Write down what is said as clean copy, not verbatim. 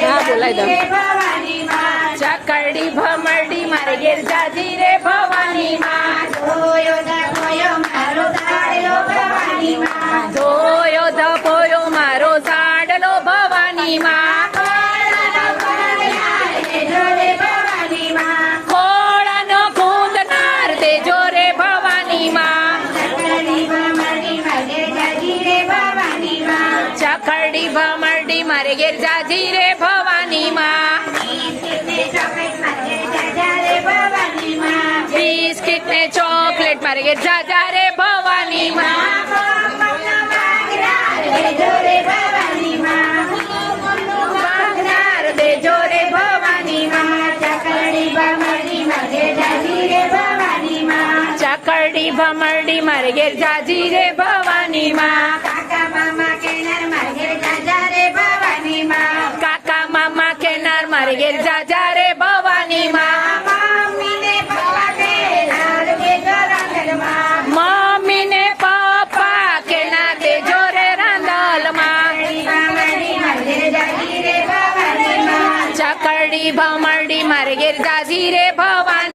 હા બોલાય દો ચકરડી ભમરડી મારે ઘેર જાજી રે ભવાની માં જોયો ધપોયો મારો સાડલો ભવાની માં ખોળાનો કૂંદનાર તે જોરે ભવાની માં ચકરડી ભમરડી મારે ઘેર જાજી રે ભવાની માં બિસ્કિટ ને ચોકલેટ મારે ઘેર જાજા રે ભવાની માં ચકરડી ભમરડી મારે ઘેર જાજી રે ભવાની માં કાકા મામા કેનાર મારે ઘેર જાજા રે ભવાની માં મમ્મી ને પપ્પા કેનાર દેજો રે રાંદલ માં ચકરડી ભમરડી મારે ઘેર જાજી રે ભવાની